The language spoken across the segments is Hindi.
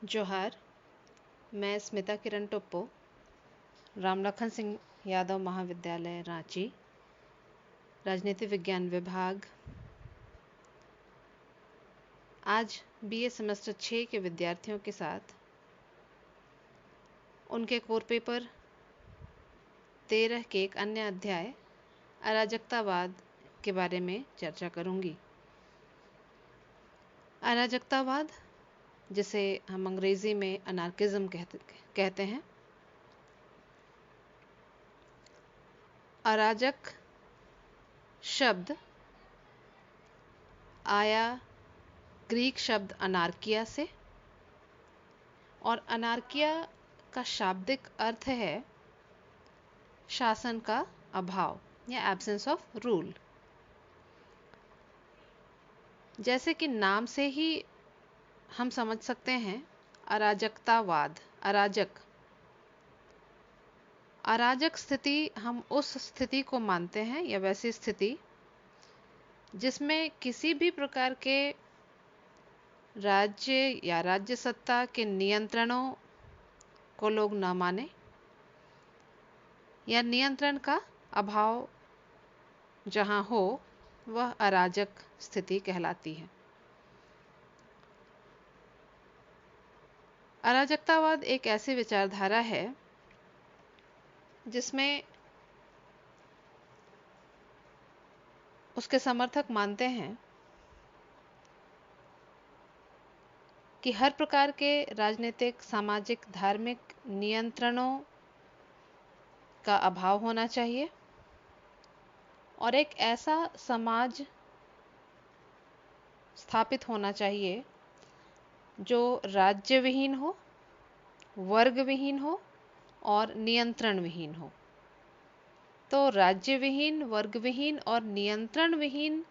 जोहार। मैं स्मिता किरण टोप्पो, रामलखन सिंह यादव महाविद्यालय रांची, राजनीति विज्ञान विभाग। आज बीए सेमेस्टर 6 के विद्यार्थियों के साथ उनके कोर पेपर 13 के एक अन्य अध्याय अराजकतावाद के बारे में चर्चा करूंगी। अराजकतावाद, जिसे हम अंग्रेजी में अनार्किज्म कहते हैं। अराजक शब्द आया ग्रीक शब्द अनार्किया से, और अनार्किया का शाब्दिक अर्थ है शासन का अभाव या एब्सेंस ऑफ रूल। जैसे कि नाम से ही हम समझ सकते हैं, अराजकतावाद, अराजक स्थिति, हम उस स्थिति को मानते हैं या वैसी स्थिति जिसमें किसी भी प्रकार के राज्य या राज्य सत्ता के नियंत्रणों को लोग न माने या नियंत्रण का अभाव जहां हो, वह अराजक स्थिति कहलाती है। अराजकतावाद एक ऐसी विचारधारा है जिसमें उसके समर्थक मानते हैं कि हर प्रकार के राजनीतिक, सामाजिक, धार्मिक नियंत्रणों का अभाव होना चाहिए और एक ऐसा समाज स्थापित होना चाहिए जो राज्य विहीन हो, वर्ग विहीन हो और नियंत्रण विहीन हो। तो राज्य विहीन, वर्ग विहीन और नियंत्रण विहीन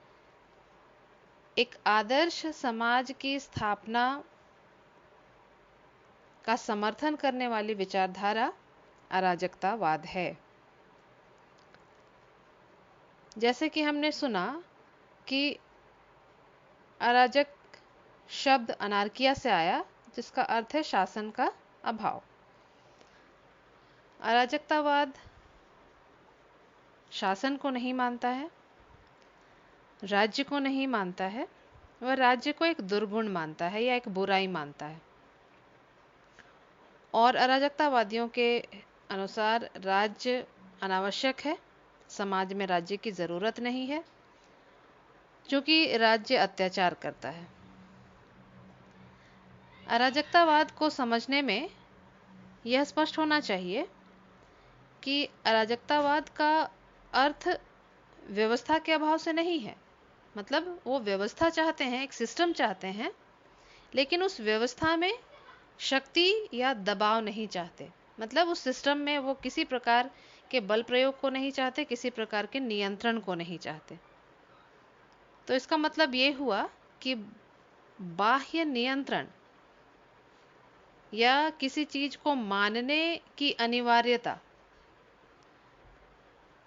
एक आदर्श समाज की स्थापना का समर्थन करने वाली विचारधारा अराजकतावाद है। जैसे कि हमने सुना कि अराजक शब्द अनार्किया से आया, जिसका अर्थ है शासन का अभाव। अराजकतावाद शासन को नहीं मानता है, राज्य को नहीं मानता है, वह राज्य को एक दुर्गुण मानता है या एक बुराई मानता है। और अराजकतावादियों के अनुसार राज्य अनावश्यक है, समाज में राज्य की जरूरत नहीं है, क्योंकि राज्य अत्याचार करता है। अराजकतावाद को समझने में यह स्पष्ट होना चाहिए कि अराजकतावाद का अर्थ व्यवस्था के अभाव से नहीं है। मतलब वो व्यवस्था चाहते हैं, एक सिस्टम चाहते हैं, लेकिन उस व्यवस्था में शक्ति या दबाव नहीं चाहते। मतलब उस सिस्टम में वो किसी प्रकार के बल प्रयोग को नहीं चाहते, किसी प्रकार के नियंत्रण को नहीं चाहते। तो इसका मतलब ये हुआ कि बाह्य नियंत्रण या किसी चीज को मानने की अनिवार्यता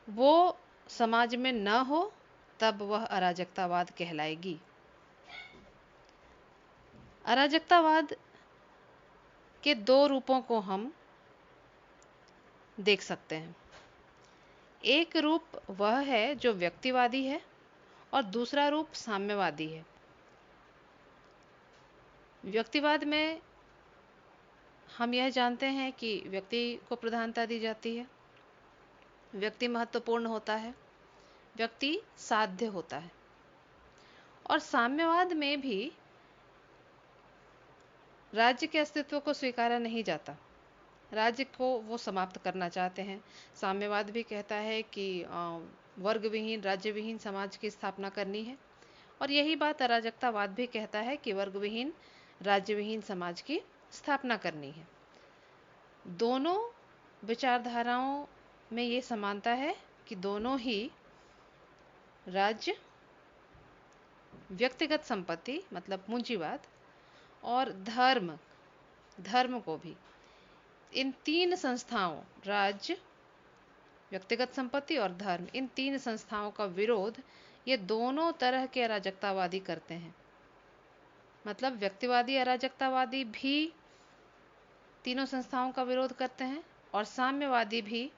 वो समाज में न हो, तब वह अराजकतावाद कहलाएगी। अराजकतावाद के दो रूपों को हम देख सकते हैं। एक रूप वह है जो व्यक्तिवादी है और दूसरा रूप साम्यवादी है। व्यक्तिवाद में हम यह जानते हैं कि व्यक्ति को प्रधानता दी जाती है, व्यक्ति महत्वपूर्ण होता है, व्यक्ति साध्य होता है। और साम्यवाद में भी राज्य के अस्तित्व को स्वीकारा नहीं जाता, राज्य को वो समाप्त करना चाहते हैं। साम्यवाद भी कहता है कि वर्ग विहीन, राज्य विहीन समाज की स्थापना करनी है, और यही बात अराजकतावाद भी कहता है कि वर्ग विहीन, राज्य विहीन समाज की स्थापना करनी है। दोनों विचारधाराओं में ये समानता है कि दोनों ही राज्य, व्यक्तिगत संपत्ति मतलब पूंजीवाद, और धर्म को भी, इन तीन संस्थाओं, राज्य, व्यक्तिगत संपत्ति और धर्म, इन तीन संस्थाओं का विरोध ये दोनों तरह के अराजकतावादी करते हैं। मतलब व्यक्तिवादी अराजकतावादी भी तीनों संस्थाओं का विरोध करते हैं और साम्यवादी भी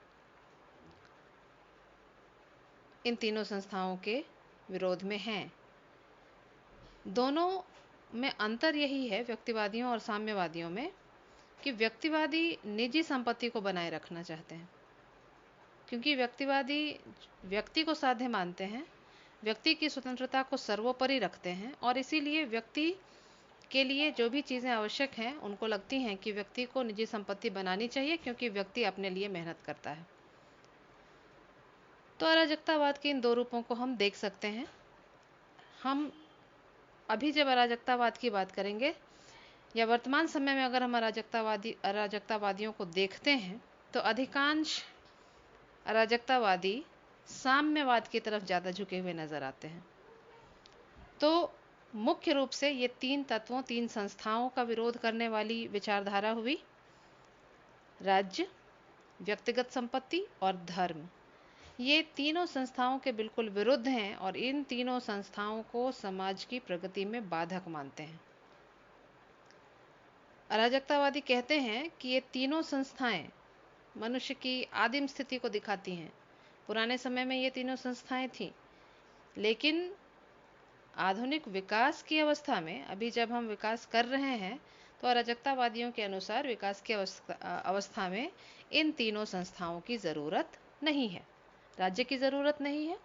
इन तीनों संस्थाओं के विरोध में हैं। दोनों में अंतर यही है, व्यक्तिवादियों और साम्यवादियों में, कि व्यक्तिवादी निजी संपत्ति को बनाए रखना चाहते हैं, क्योंकि व्यक्तिवादी व्यक्ति को साध्य मानते हैं, व्यक्ति की स्वतंत्रता को सर्वोपरि रखते हैं और इसीलिए व्यक्ति के लिए जो भी चीज़ें आवश्यक हैं उनको लगती हैं कि व्यक्ति को निजी संपत्ति बनानी चाहिए, क्योंकि व्यक्ति अपने लिए मेहनत करता है। तो अराजकतावाद के इन दो रूपों को हम देख सकते हैं। हम अभी जब अराजकतावाद की बात करेंगे या वर्तमान समय में अगर हम अराजकतावादियों को देखते हैं तो अधिकांश अराजकतावादी साम्यवाद की तरफ ज़्यादा झुके हुए नजर आते हैं। तो मुख्य रूप से ये तीन तत्वों, तीन संस्थाओं का विरोध करने वाली विचारधारा हुई राज्य, व्यक्तिगत संपत्ति और धर्म। ये तीनों संस्थाओं के बिल्कुल विरुद्ध हैं और इन तीनों संस्थाओं को समाज की प्रगति में बाधक मानते हैं। अराजकतावादी कहते हैं कि ये तीनों संस्थाएं मनुष्य की आदिम स्थिति को दिखाती हैं। पुराने समय में ये तीनों संस्थाएं थीं, लेकिन आधुनिक विकास की अवस्था में अभी जब हम विकास कर रहे हैं तो अराजकतावादियों के अनुसार विकास की अवस्था में इन तीनों संस्थाओं की ज़रूरत नहीं है। राज्य की ज़रूरत नहीं है,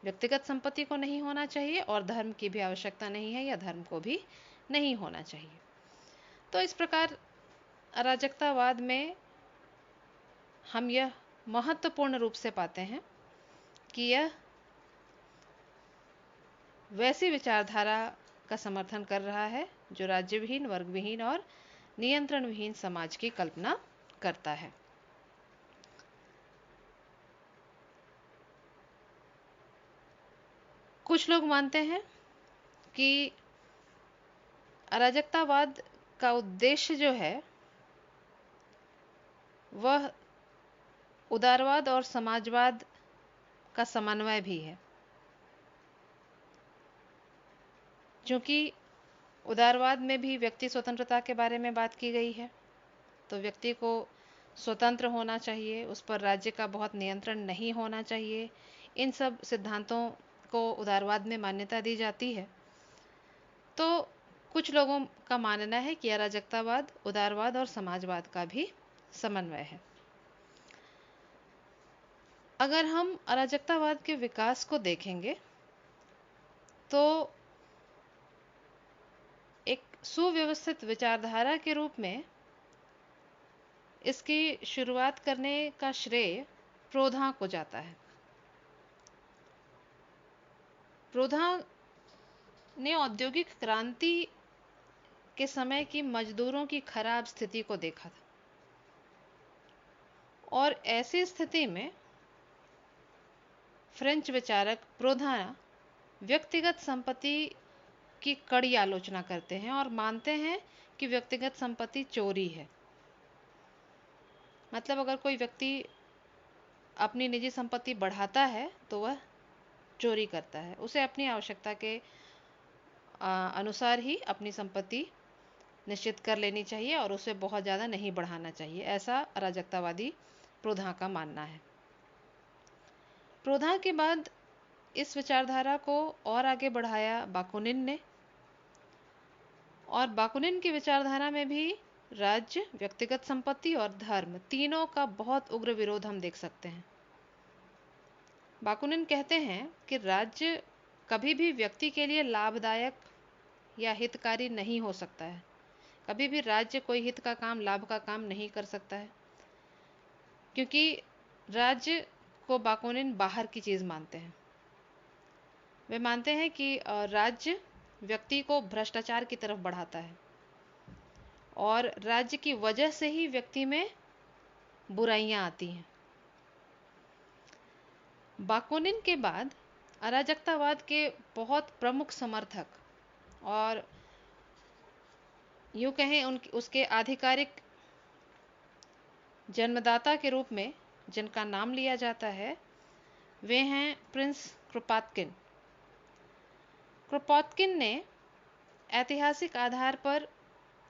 व्यक्तिगत संपत्ति को नहीं होना चाहिए और धर्म की भी आवश्यकता नहीं है या धर्म को भी नहीं होना चाहिए। तो इस प्रकार अराजकतावाद में हम यह महत्वपूर्ण रूप से पाते हैं कि यह वैसी विचारधारा का समर्थन कर रहा है जो राज्यविहीन, वर्गविहीन और नियंत्रण विहीन समाज की कल्पना करता है। कुछ लोग मानते हैं कि अराजकतावाद का उद्देश्य जो है वह उदारवाद और समाजवाद का समन्वय भी है, क्योंकि उदारवाद में भी व्यक्ति स्वतंत्रता के बारे में बात की गई है। तो व्यक्ति को स्वतंत्र होना चाहिए, उस पर राज्य का बहुत नियंत्रण नहीं होना चाहिए। इन सब सिद्धांतों को उदारवाद में मान्यता दी जाती है। तो कुछ लोगों का मानना है कि अराजकतावाद उदारवाद और समाजवाद का भी समन्वय है। अगर हम अराजकतावाद के विकास को देखेंगे तो एक सुव्यवस्थित विचारधारा के रूप में इसकी शुरुआत करने का श्रेय प्रोधा को जाता है। प्रोधा ने औद्योगिक क्रांति के समय की मजदूरों की खराब स्थिति को देखा था और ऐसी स्थिति में फ्रेंच विचारक प्रोधा व्यक्तिगत संपत्ति की कड़ी आलोचना करते हैं और मानते हैं कि व्यक्तिगत संपत्ति चोरी है। मतलब अगर कोई व्यक्ति अपनी निजी संपत्ति बढ़ाता है तो वह चोरी करता है। उसे अपनी आवश्यकता के अनुसार ही अपनी संपत्ति निश्चित कर लेनी चाहिए और उसे बहुत ज़्यादा नहीं बढ़ाना चाहिए। ऐसा अराजकतावादी प्रोधा का मानना है। प्रोधा के बाद इस विचारधारा को और आगे बढ़ाया बाकुनिन ने, और बाकुनिन की विचारधारा में भी राज्य, व्यक्तिगत संपत्ति और धर्म तीनों का बहुत उग्र विरोध हम देख सकते हैं। बाकुनिन कहते हैं कि राज्य कभी भी व्यक्ति के लिए लाभदायक या हितकारी नहीं हो सकता है। कभी भी राज्य कोई हित का काम, लाभ का काम नहीं कर सकता है, क्योंकि राज्य को बाकुनिन बाहर की चीज मानते हैं। वे मानते हैं कि राज्य व्यक्ति को भ्रष्टाचार की तरफ बढ़ाता है और राज्य की वजह से ही व्यक्ति में बुराइयां आती हैं। बाकुनिन के बाद अराजकतावाद के बहुत प्रमुख समर्थक और यूं कहें उसके आधिकारिक जन्मदाता के रूप में जिनका नाम लिया जाता है वे हैं प्रिंस क्रोपात्किन। क्रोपात्किन ने ऐतिहासिक आधार पर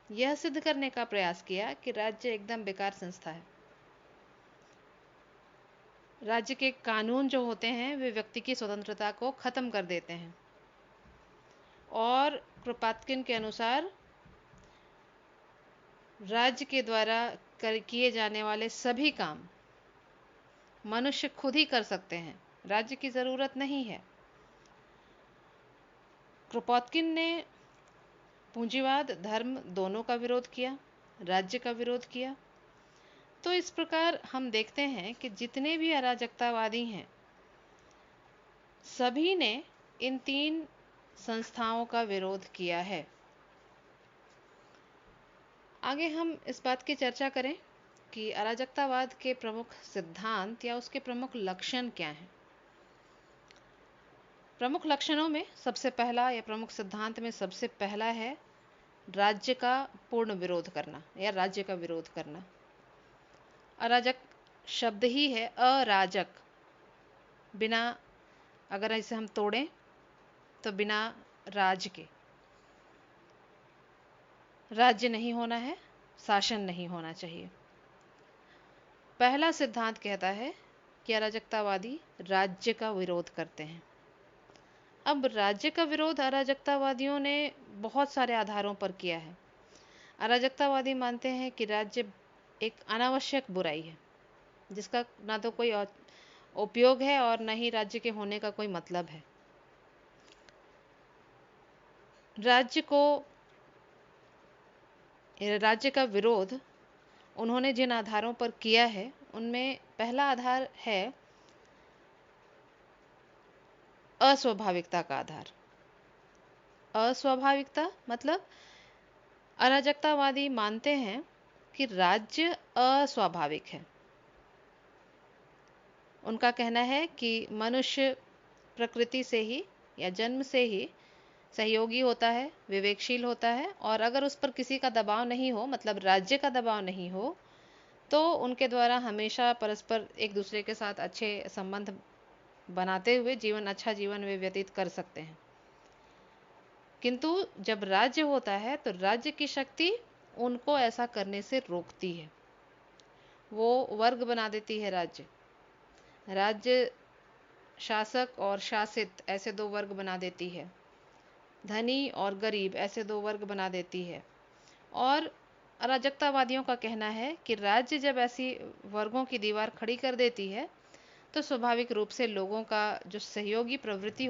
यह सिद्ध करने का प्रयास किया कि राज्य एकदम बेकार संस्था है। राज्य के कानून जो होते हैं वे व्यक्ति की स्वतंत्रता को खत्म कर देते हैं और क्रोपात्किन के अनुसार राज्य के द्वारा किए जाने वाले सभी काम मनुष्य खुद ही कर सकते हैं, राज्य की जरूरत नहीं है। क्रोपात्किन ने पूंजीवाद धर्म दोनों का विरोध किया, राज्य का विरोध किया। तो इस प्रकार हम देखते हैं कि जितने भी अराजकतावादी हैं सभी ने इन तीन संस्थाओं का विरोध किया है। आगे हम इस बात की चर्चा करें कि अराजकतावाद के प्रमुख सिद्धांत या उसके प्रमुख लक्षण क्या हैं। प्रमुख लक्षणों में सबसे पहला या प्रमुख सिद्धांत में सबसे पहला है राज्य का पूर्ण विरोध करना या राज्य का विरोध करना। अराजक शब्द ही है अराजक, बिना, अगर इसे हम तोड़ें तो बिना राज के। राज्य नहीं होना है, शासन नहीं होना चाहिए। पहला सिद्धांत कहता है कि अराजकतावादी राज्य का विरोध करते हैं। अब राज्य का विरोध अराजकतावादियों ने बहुत सारे आधारों पर किया है। अराजकतावादी मानते हैं कि राज्य एक अनावश्यक बुराई है जिसका ना तो कोई उपयोग है और न ही राज्य के होने का कोई मतलब है। राज्य का विरोध उन्होंने जिन आधारों पर किया है उनमें पहला आधार है अस्वाभाविकता का आधार। अस्वाभाविकता मतलब अराजकतावादी मानते हैं कि राज्य अस्वाभाविक है। उनका कहना है कि मनुष्य प्रकृति से ही या जन्म से ही सहयोगी होता है, विवेकशील होता है, और अगर उस पर किसी का दबाव नहीं हो, मतलब राज्य का दबाव नहीं हो, तो उनके द्वारा हमेशा परस्पर एक दूसरे के साथ अच्छे संबंध बनाते हुए अच्छा जीवन वे व्यतीत कर सकते हैं। किंतु जब राज्य होता है तो राज्य की शक्ति उनको ऐसा करने से रोकती है। वो वर्ग बना देती है। राज्य शासक और शासित ऐसे दो वर्ग बना देती है। धनी और गरीब ऐसे दो वर्ग बना देती है। और अराजकतावादियों का कहना है कि राज्य जब ऐसी वर्गों की दीवार खड़ी कर देती है तो स्वाभाविक रूप से लोगों की जो सहयोगी प्रवृत्ति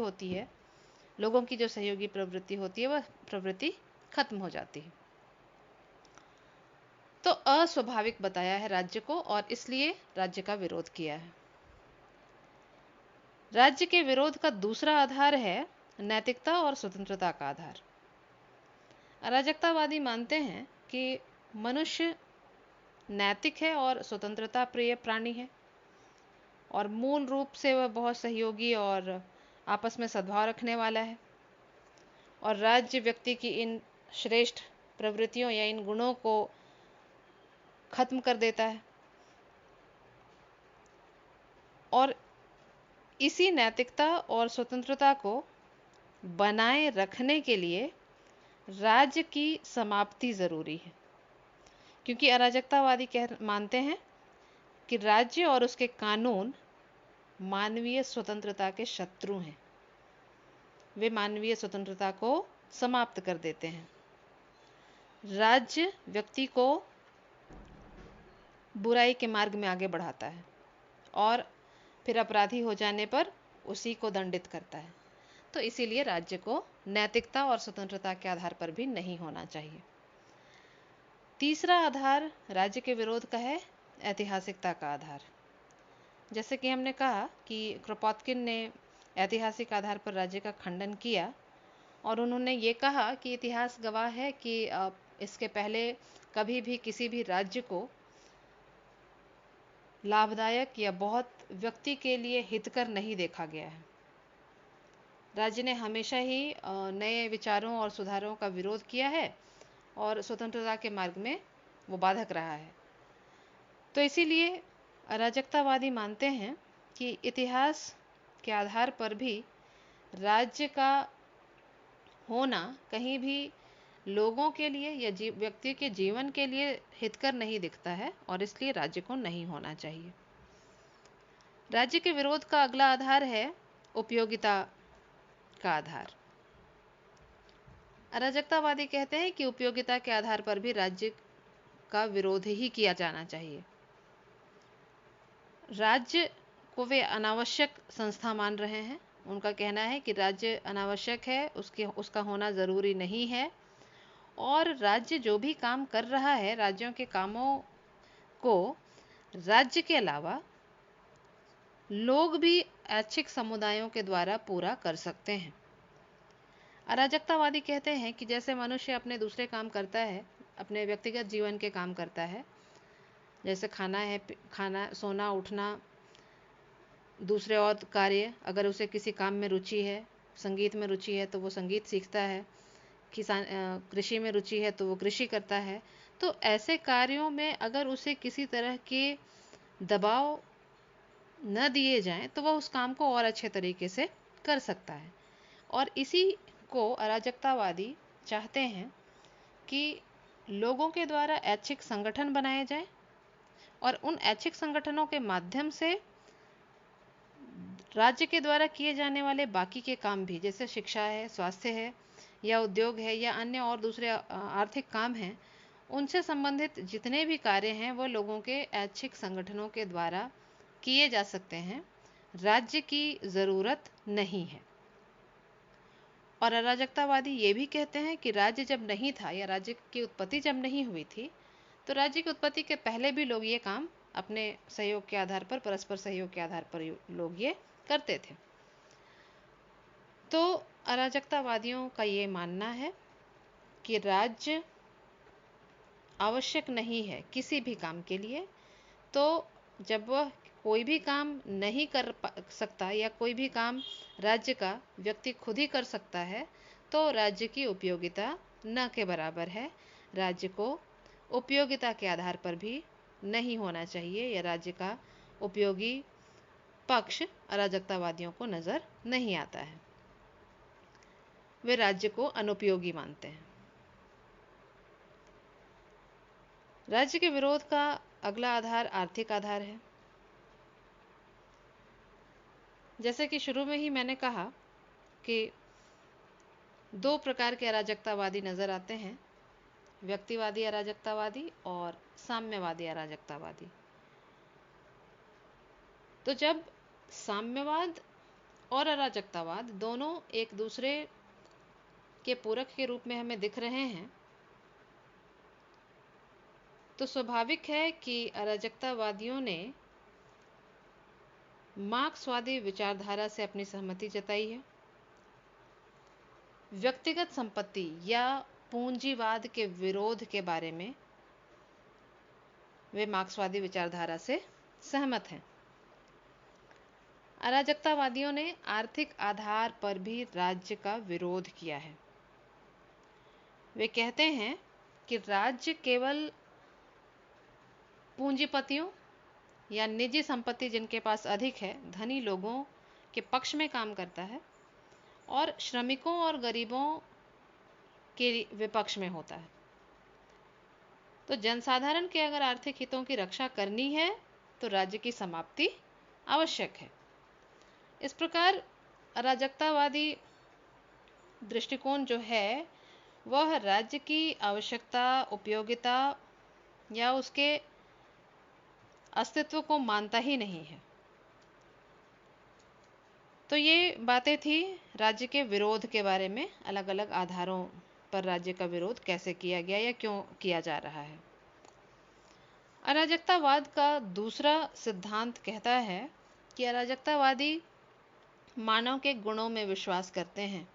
होती है वह प्रवृत्ति खत्म हो जाती है। तो अस्वाभाविक बताया है राज्य को और इसलिए राज्य का विरोध किया है। राज्य के विरोध का दूसरा आधार है नैतिकता और स्वतंत्रता का आधार। अराजकतावादी मानते हैं कि मनुष्य नैतिक है और स्वतंत्रता प्रिय प्राणी है और मूल रूप से वह बहुत सहयोगी और आपस में सद्भाव रखने वाला है, और राज्य व्यक्ति की इन श्रेष्ठ प्रवृत्तियों या इन गुणों को खत्म कर देता है। और इसी नैतिकता और स्वतंत्रता को बनाए रखने के लिए राज्य की समाप्ति जरूरी है, क्योंकि अराजकतावादी मानते हैं कि राज्य और उसके कानून मानवीय स्वतंत्रता के शत्रु हैं। वे मानवीय स्वतंत्रता को समाप्त कर देते हैं। राज्य व्यक्ति को बुराई के मार्ग में आगे बढ़ाता है और फिर अपराधी हो जाने पर उसी को दंडित करता है। तो इसीलिए राज्य को नैतिकता और स्वतंत्रता के आधार पर भी नहीं होना चाहिए। तीसरा आधार राज्य के विरोध का है ऐतिहासिकता का आधार। जैसे कि हमने कहा कि क्रोपात्किन ने ऐतिहासिक आधार पर राज्य का खंडन किया और उन्होंने ये कहा कि इतिहास गवाह है कि इसके पहले कभी भी किसी भी राज्य को लाभदायक या बहुत व्यक्ति के लिए हितकर नहीं देखा गया है। राज्य ने हमेशा ही नए विचारों और सुधारों का विरोध किया है और स्वतंत्रता के मार्ग में वो बाधक रहा है। तो इसीलिए अराजकतावादी मानते हैं कि इतिहास के आधार पर भी राज्य का होना कहीं भी लोगों के लिए या व्यक्ति के जीवन के लिए हितकर नहीं दिखता है और इसलिए राज्य को नहीं होना चाहिए। राज्य के विरोध का अगला आधार है उपयोगिता का आधार। अराजकतावादी कहते हैं कि उपयोगिता के आधार पर भी राज्य का विरोध ही किया जाना चाहिए। राज्य को वे अनावश्यक संस्था मान रहे हैं। उनका कहना है कि राज्य अनावश्यक है, उसका होना ज़रूरी नहीं है, और राज्य जो भी काम कर रहा है, राज्यों के कामों को राज्य के अलावा लोग भी ऐच्छिक समुदायों के द्वारा पूरा कर सकते हैं। अराजकतावादी कहते हैं कि जैसे मनुष्य अपने दूसरे काम करता है, अपने व्यक्तिगत जीवन के काम करता है, जैसे खाना, सोना, उठना, दूसरे और कार्य, अगर उसे किसी काम में रुचि है, संगीत में रुचि है तो वो संगीत सीखता है, कृषि में रुचि है तो वो कृषि करता है, तो ऐसे कार्यों में अगर उसे किसी तरह के दबाव न दिए जाएं तो वह उस काम को और अच्छे तरीके से कर सकता है। और इसी को अराजकतावादी चाहते हैं कि लोगों के द्वारा ऐच्छिक संगठन बनाए जाएं और उन ऐच्छिक संगठनों के माध्यम से राज्य के द्वारा किए जाने वाले बाकी के काम भी, जैसे शिक्षा है, स्वास्थ्य है, या उद्योग है, या अन्य और दूसरे आर्थिक काम हैं, उनसे संबंधित जितने भी कार्य हैं वो लोगों के ऐच्छिक संगठनों के द्वारा किए जा सकते हैं। राज्य की ज़रूरत नहीं है। और अराजकतावादी ये भी कहते हैं कि राज्य जब नहीं था या राज्य की उत्पत्ति जब नहीं हुई थी, तो राज्य की उत्पत्ति के पहले भी लोग ये काम अपने सहयोग के आधार पर, परस्पर सहयोग के आधार पर लोग ये करते थे। तो अराजकतावादियों का ये मानना है कि राज्य आवश्यक नहीं है किसी भी काम के लिए, तो जब वह कोई भी काम नहीं कर सकता या कोई भी काम राज्य का व्यक्ति खुद ही कर सकता है, तो राज्य की उपयोगिता न के बराबर है। राज्य को उपयोगिता के आधार पर भी नहीं होना चाहिए, या राज्य का उपयोगी पक्ष अराजकतावादियों को नजर नहीं आता है। वे राज्य को अनुपयोगी मानते हैं। राज्य के विरोध का अगला आधार आर्थिक आधार है। जैसे कि शुरू में ही मैंने कहा कि दो प्रकार के अराजकतावादी नजर आते हैं, व्यक्तिवादी अराजकतावादी और साम्यवादी अराजकतावादी। तो जब साम्यवाद और अराजकतावाद दोनों एक दूसरे के पूरक के रूप में हमें दिख रहे हैं, तो स्वाभाविक है कि अराजकतावादियों ने मार्क्सवादी विचारधारा से अपनी सहमति जताई है। व्यक्तिगत संपत्ति या पूंजीवाद के विरोध के बारे में वे मार्क्सवादी विचारधारा से सहमत हैं। अराजकतावादियों ने आर्थिक आधार पर भी राज्य का विरोध किया है। वे कहते हैं कि राज्य केवल पूंजीपतियों या निजी संपत्ति जिनके पास अधिक है, धनी लोगों के पक्ष में काम करता है और श्रमिकों और गरीबों के विपक्ष में होता है। तो जनसाधारण के अगर आर्थिक हितों की रक्षा करनी है तो राज्य की समाप्ति आवश्यक है। इस प्रकार अराजकतावादी दृष्टिकोण जो है वह राज्य की आवश्यकता, उपयोगिता या उसके अस्तित्व को मानता ही नहीं है। तो ये बातें थी राज्य के विरोध के बारे में, अलग अलग आधारों पर राज्य का विरोध कैसे किया गया या क्यों किया जा रहा है। अराजकतावाद का दूसरा सिद्धांत कहता है कि अराजकतावादी मानव के गुणों में विश्वास करते हैं।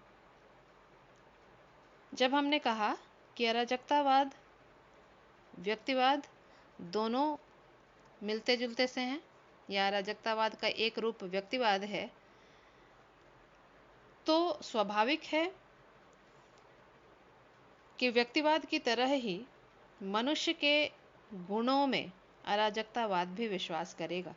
जब हमने कहा कि अराजकतावाद, व्यक्तिवाद दोनों मिलते जुलते से हैं, या अराजकतावाद का एक रूप व्यक्तिवाद है, तो स्वाभाविक है कि व्यक्तिवाद की तरह ही मनुष्य के गुणों में अराजकतावाद भी विश्वास करेगा।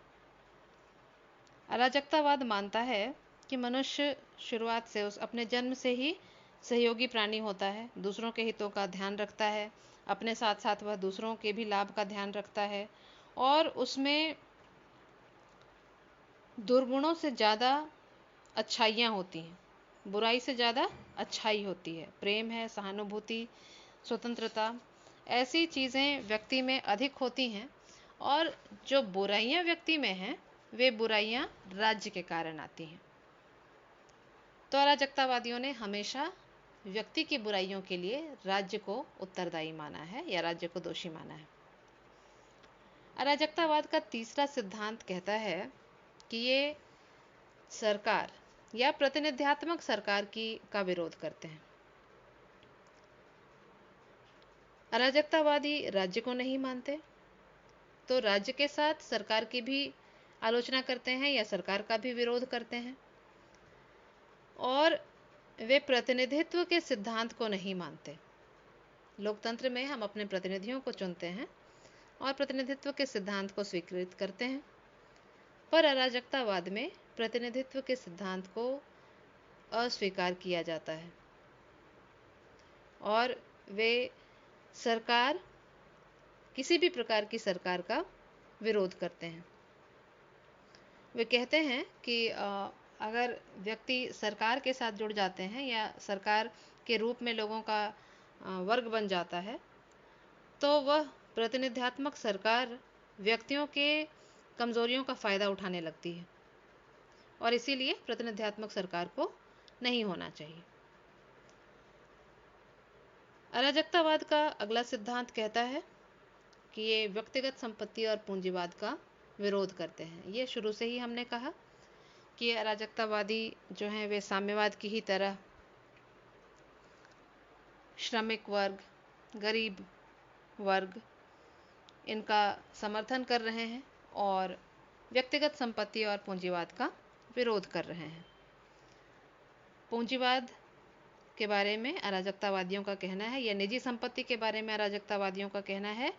अराजकतावाद मानता है कि मनुष्य शुरुआत से अपने जन्म से ही सहयोगी प्राणी होता है, दूसरों के हितों का ध्यान रखता है, अपने साथ साथ वह दूसरों के भी लाभ का ध्यान रखता है और उसमें दुर्गुणों से ज़्यादा अच्छाइयाँ होती हैं, बुराई से ज़्यादा अच्छाई होती है। प्रेम है, सहानुभूति, स्वतंत्रता, ऐसी चीज़ें व्यक्ति में अधिक होती हैं और जो बुराइयां व्यक्ति में हैं वे बुराइयां राज्य के कारण आती हैं। तो अराजकतावादियों ने हमेशा व्यक्ति की बुराइयों के लिए राज्य को उत्तरदायी माना है या राज्य को दोषी माना है। अराजकतावाद का तीसरा सिद्धांत कहता है कि ये सरकार या प्रतिनिध्यात्मक सरकार का विरोध करते हैं। अराजकतावादी राज्य को नहीं मानते, तो राज्य के साथ सरकार की भी आलोचना करते हैं या सरकार का भी विरोध करते हैं और वे प्रतिनिधित्व के सिद्धांत को नहीं मानते। लोकतंत्र में हम अपने प्रतिनिधियों को चुनते हैं और प्रतिनिधित्व के सिद्धांत को स्वीकृत करते हैं, पर अराजकतावाद में प्रतिनिधित्व के सिद्धांत को अस्वीकार किया जाता है और वे सरकार, किसी भी प्रकार की सरकार का विरोध करते हैं। वे कहते हैं कि अगर व्यक्ति सरकार के साथ जुड़ जाते हैं या सरकार के रूप में लोगों का वर्ग बन जाता है, तो वह प्रतिनिध्यात्मक सरकार व्यक्तियों के कमजोरियों का फायदा उठाने लगती है और इसीलिए प्रतिनिध्यात्मक सरकार को नहीं होना चाहिए। अराजकतावाद का अगला सिद्धांत कहता है कि ये व्यक्तिगत संपत्ति और पूंजीवाद का विरोध करते हैं। ये शुरू से ही हमने कहा कि अराजकतावादी जो हैं वे साम्यवाद की ही तरह श्रमिक वर्ग, गरीब वर्ग, इनका समर्थन कर रहे हैं और व्यक्तिगत संपत्ति और पूंजीवाद का विरोध कर रहे हैं। पूंजीवाद के बारे में अराजकतावादियों का कहना है या निजी संपत्ति के बारे में अराजकतावादियों का कहना है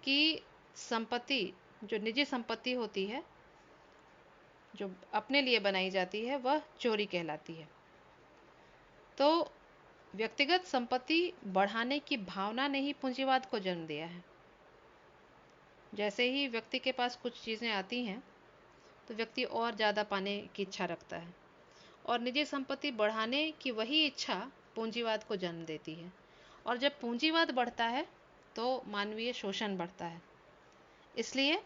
कि संपत्ति, जो निजी संपत्ति होती है, जो अपने लिए बनाई जाती है, वह चोरी कहलाती है। तो व्यक्तिगत संपत्ति बढ़ाने की भावना ने ही पूंजीवाद को जन्म दिया है। जैसे ही व्यक्ति के पास कुछ चीज़ें आती हैं तो व्यक्ति और ज़्यादा पाने की इच्छा रखता है और निजी संपत्ति बढ़ाने की वही इच्छा पूंजीवाद को जन्म देती है और जब पूंजीवाद बढ़ता है तो मानवीय शोषण बढ़ता है। इसलिए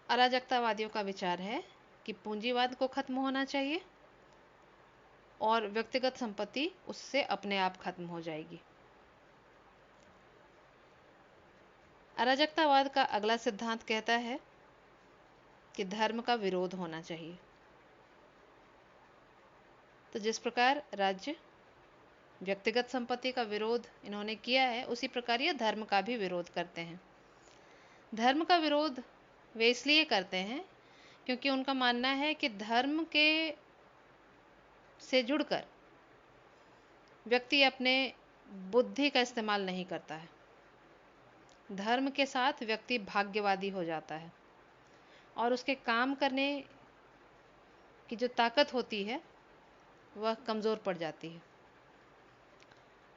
अराजकतावादियों का विचार है कि पूंजीवाद को खत्म होना चाहिए और व्यक्तिगत संपत्ति उससे अपने आप खत्म हो जाएगी। अराजकतावाद का अगला सिद्धांत कहता है कि धर्म का विरोध होना चाहिए। तो जिस प्रकार राज्य व्यक्तिगत संपत्ति का विरोध इन्होंने किया है, उसी प्रकार ये धर्म का भी विरोध करते हैं। धर्म का विरोध वे इसलिए करते हैं क्योंकि उनका मानना है कि धर्म के से जुड़कर व्यक्ति अपने बुद्धि का इस्तेमाल नहीं करता है। धर्म के साथ व्यक्ति भाग्यवादी हो जाता है और उसके काम करने की जो ताकत होती है वह कमज़ोर पड़ जाती है।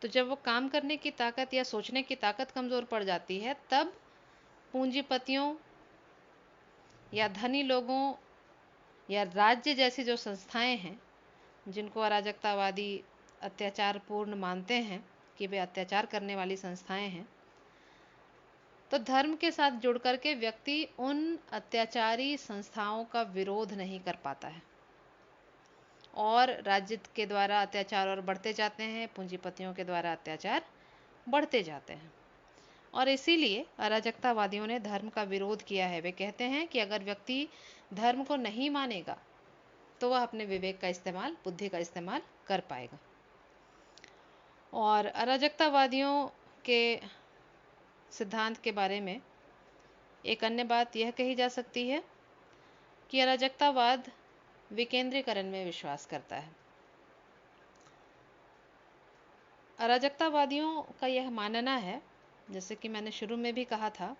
तो जब वो काम करने की ताकत या सोचने की ताकत कमज़ोर पड़ जाती है, तब पूंजीपतियों या धनी लोगों या राज्य जैसी जो संस्थाएं हैं, जिनको अराजकतावादी अत्याचारपूर्ण मानते हैं कि वे अत्याचार करने वाली संस्थाएं हैं, तो धर्म के साथ जुड़ करके व्यक्ति उन अत्याचारी संस्थाओं का विरोध नहीं कर पाता है और राज्य के द्वारा अत्याचार और बढ़ते जाते हैं, पूंजीपतियों के द्वारा अत्याचार बढ़ते जाते हैं। और इसीलिए अराजकतावादियों ने धर्म का विरोध किया है। वे कहते हैं कि अगर व्यक्ति धर्म को नहीं मानेगा तो वह अपने विवेक का इस्तेमाल, बुद्धि का इस्तेमाल कर पाएगा। और अराजकतावादियों के सिद्धांत के बारे में एक अन्य बात यह कही जा सकती है कि अराजकतावाद विकेंद्रीकरण में विश्वास करता है। अराजकतावादियों का यह मानना है, जैसे कि मैंने शुरू में भी कहा था,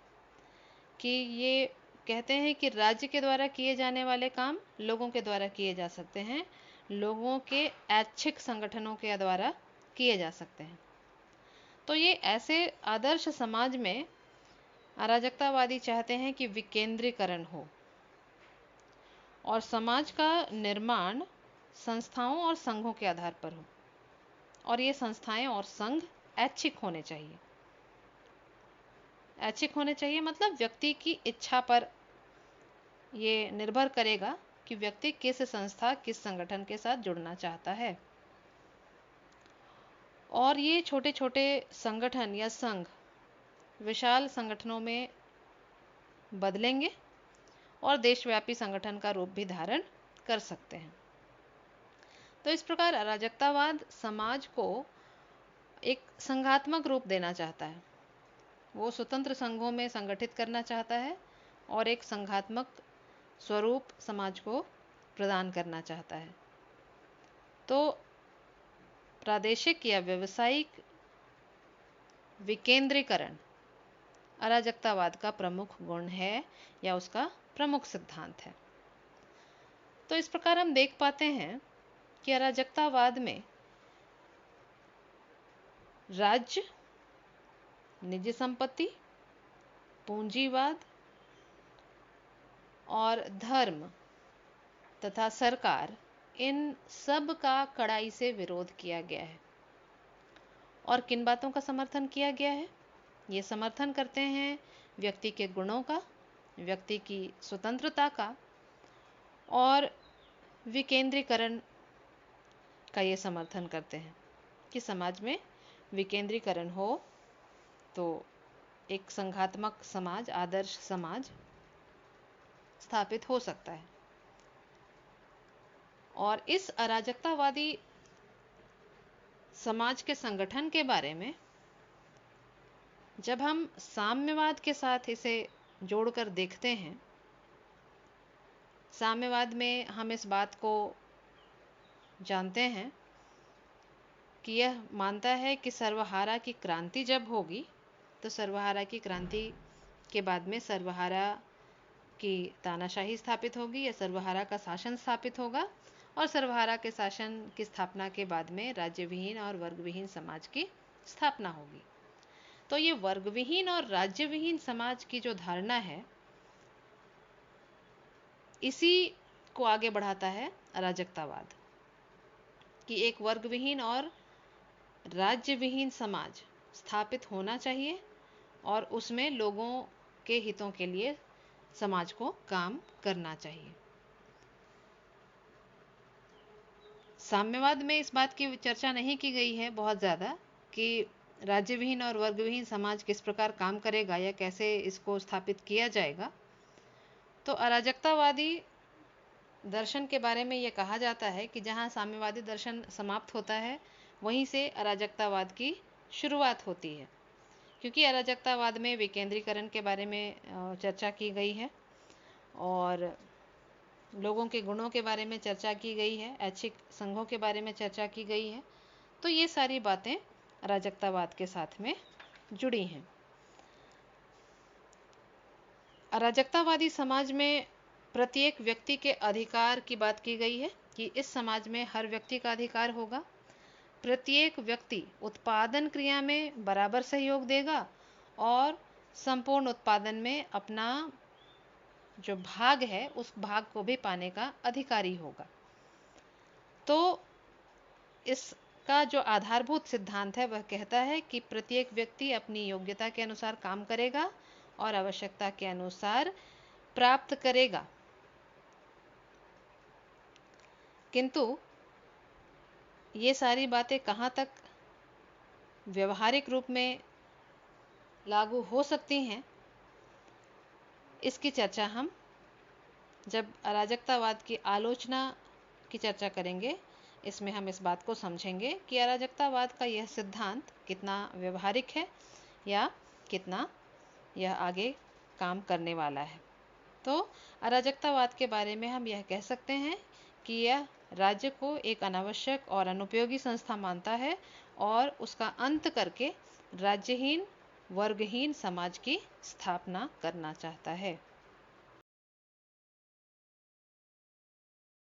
कि ये कहते हैं कि राज्य के द्वारा किए जाने वाले काम लोगों के द्वारा किए जा सकते हैं, लोगों के ऐच्छिक संगठनों के द्वारा किए जा सकते हैं। तो ये ऐसे आदर्श समाज में अराजकतावादी चाहते हैं कि विकेंद्रीकरण हो और समाज का निर्माण संस्थाओं और संघों के आधार पर हो, और ये संस्थाएं और संघ ऐच्छिक होने चाहिए। ऐच्छिक होने चाहिए मतलब व्यक्ति की इच्छा पर ये निर्भर करेगा कि व्यक्ति किस संस्था, किस संगठन के साथ जुड़ना चाहता है। और ये छोटे छोटे संगठन या संघ विशाल संगठनों में बदलेंगे और देशव्यापी संगठन का रूप भी धारण कर सकते हैं। तो इस प्रकार अराजकतावाद समाज को एक संघात्मक रूप देना चाहता है। वो स्वतंत्र संघों में संगठित करना चाहता है और एक संघात्मक स्वरूप समाज को प्रदान करना चाहता है। तो प्रादेशिक या व्यावसायिक विकेंद्रीकरण अराजकतावाद का प्रमुख गुण है या उसका प्रमुख सिद्धांत है। तो इस प्रकार हम देख पाते हैं कि अराजकतावाद में राज्य, निजी संपत्ति, पूंजीवाद और धर्म तथा सरकार, इन सब का कड़ाई से विरोध किया गया है। और किन बातों का समर्थन किया गया है? ये समर्थन करते हैं व्यक्ति के गुणों का, व्यक्ति की स्वतंत्रता का और विकेंद्रीकरण का ये समर्थन करते हैं कि समाज में विकेंद्रीकरण हो तो एक संघात्मक समाज, आदर्श समाज स्थापित हो सकता है। और इस अराजकतावादी समाज के संगठन के बारे में जब हम साम्यवाद के साथ इसे जोड़कर देखते हैं, साम्यवाद में हम इस बात को जानते हैं कि यह मानता है कि सर्वहारा की क्रांति जब होगी तो सर्वहारा की क्रांति के बाद में सर्वहारा की तानाशाही स्थापित होगी या सर्वहारा का शासन स्थापित होगा, और सर्वहारा के शासन की स्थापना के बाद में राज्यविहीन और वर्गविहीन समाज की स्थापना होगी। तो ये वर्गविहीन और राज्यविहीन समाज की जो धारणा है, इसी को आगे बढ़ाता है अराजकतावाद कि एक वर्गविहीन और राज्यविहीन समाज स्थापित होना चाहिए और उसमें लोगों के हितों के लिए समाज को काम करना चाहिए। साम्यवाद में इस बात की चर्चा नहीं की गई है बहुत ज़्यादा कि राज्यविहीन और वर्गविहीन समाज किस प्रकार काम करेगा या कैसे इसको स्थापित किया जाएगा। तो अराजकतावादी दर्शन के बारे में यह कहा जाता है कि जहाँ साम्यवादी दर्शन समाप्त होता है वहीं से अराजकतावाद की शुरुआत होती है, क्योंकि अराजकतावाद में विकेंद्रीकरण के बारे में चर्चा की गई है और लोगों के गुणों के बारे में चर्चा की गई है, ऐच्छिक संघों के बारे में चर्चा की गई है। तो ये सारी बातें अराजकतावाद के साथ में जुड़ी हैं। अराजकतावादी समाज में प्रत्येक व्यक्ति के अधिकार की बात की गई है कि इस समाज में हर व्यक्ति का अधिकार होगा। प्रत्येक व्यक्ति उत्पादन क्रिया में बराबर सहयोग देगा और संपूर्ण उत्पादन में अपना जो भाग है उस भाग को भी पाने का अधिकारी होगा। तो इसका जो आधारभूत सिद्धांत है वह कहता है कि प्रत्येक व्यक्ति अपनी योग्यता के अनुसार काम करेगा और आवश्यकता के अनुसार प्राप्त करेगा। किंतु ये सारी बातें कहाँ तक व्यवहारिक रूप में लागू हो सकती हैं, इसकी चर्चा हम जब अराजकतावाद की आलोचना की चर्चा करेंगे, इसमें हम इस बात को समझेंगे कि अराजकतावाद का यह सिद्धांत कितना व्यवहारिक है या कितना यह आगे काम करने वाला है। तो अराजकतावाद के बारे में हम यह कह सकते हैं कि यह राज्य को एक अनावश्यक और अनुपयोगी संस्था मानता है और उसका अंत करके राज्यहीन, वर्गहीन समाज की स्थापना करना चाहता है।